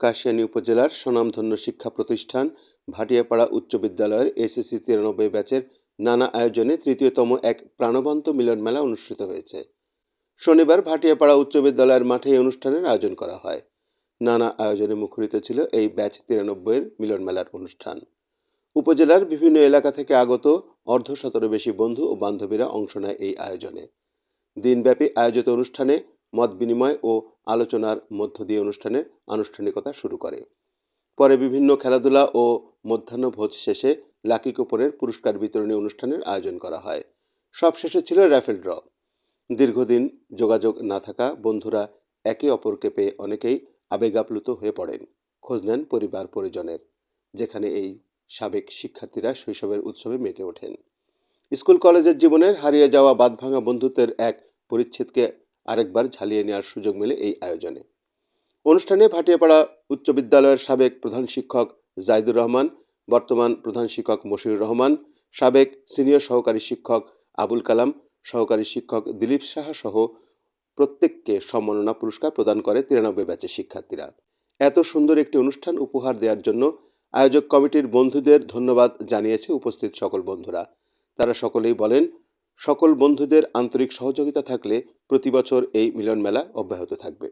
কাশিয়ানী উপজেলার স্বনামধন্য শিক্ষা প্রতিষ্ঠান ভাটিয়াপাড়া উচ্চ বিদ্যালয়ের এসএসসি 93 ব্যাচের নানা আয়োজনে তৃতীয়তম এক প্রাণবন্ত মিলন মেলা অনুষ্ঠিত হয়েছে। শনিবার ভাটিয়াপাড়া উচ্চ বিদ্যালয়ের মাঠে এই অনুষ্ঠানের আয়োজন করা হয়। নানা আয়োজনে মুখরিত ছিল এই ব্যাচ 93 মিলন মেলার অনুষ্ঠান। উপজেলার বিভিন্ন এলাকা থেকে আগত অর্ধশতেরও বেশি বন্ধু ও বান্ধবীরা অংশ নেয় এই আয়োজনে। দিনব্যাপী আয়োজিত অনুষ্ঠানে মত বিনিময় ও আলোচনার মধ্য দিয়ে অনুষ্ঠানের আনুষ্ঠানিকতা শুরু করে। পরে বিভিন্ন খেলাধুলা ও মধ্যাহ্নভোজ শেষে লাকি কুপনের পুরস্কার বিতরণী অনুষ্ঠানের আয়োজন করা হয়। সবশেষে ছিল র্যাফেল ড্র। দীর্ঘদিন যোগাযোগ না থাকা বন্ধুরা একে অপরকে পেয়ে অনেকেই আবেগাপ্লুত হয়ে পড়েন। খোঁজ নেন পরিবার পরিজনের, যেখানে এই সাবেক শিক্ষার্থীরা শৈশবের উৎসবে মেতে ওঠেন। স্কুল কলেজের জীবনের হারিয়ে যাওয়া বাঁধভাঙা বন্ধুত্বের এক পরিচ্ছেদকে আরেকবার ঝালিয়ে নেওয়ার সুযোগ মেলে এই আয়োজনে। অনুষ্ঠানে ভাটিয়াপাড়া উচ্চ বিদ্যালয়ের সাবেক প্রধান শিক্ষক জাইদুর রহমান, বর্তমান প্রধান শিক্ষক মশিউর রহমান, সাবেক সিনিয়র সহকারী শিক্ষক আবুল কালাম, সহকারী শিক্ষক দিলীপ সাহা সহ প্রত্যেককে সম্মাননা পুরস্কার প্রদান করে 93 ব্যাচের শিক্ষার্থীরা। এত সুন্দর একটি অনুষ্ঠান উপহার দেওয়ার জন্য আয়োজক কমিটির বন্ধুদের ধন্যবাদ জানিয়েছে উপস্থিত সকল বন্ধুরা। তারা সকলেই বলেন, সকল বন্ধুদের আন্তরিক সহযোগিতা থাকলে প্রতি বছর এই মিলন মেলা অব্যাহত থাকবে।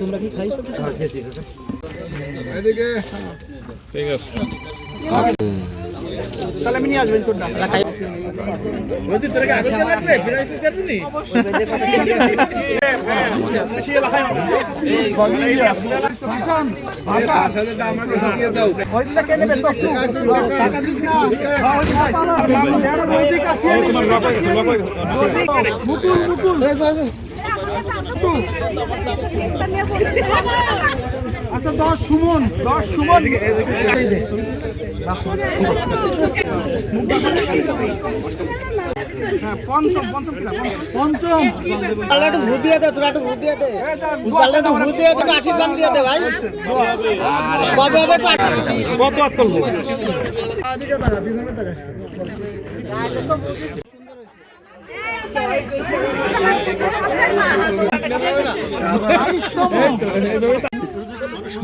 তোমরা কি খাইছো? ঠিক আছে, তাহলে আমি নিয়ে আসবেন তোরটা। ওই তোর কি আগে লাগবে বিরাইস নিতে পারবি নি? বেশি লাগাই ভাষণ আসলে আমাকে দিয়ে দাও। ওইটা কে নেবে? তো টাকা দিস না। ওই কাছে মুকুল আচ্ছা 10 সুমন পঞ্চম একটু ভূত দিয়ে দে, তোরা একটু ভূত দিয়ে দে, ভূত দিয়ে দে, পাখি পান দিয়ে দে ভাই। কবে হবে কত করবো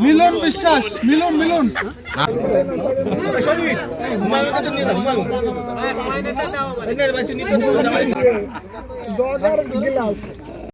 মিলন বিশ্বাস, মিলন জর্জার গ্লাস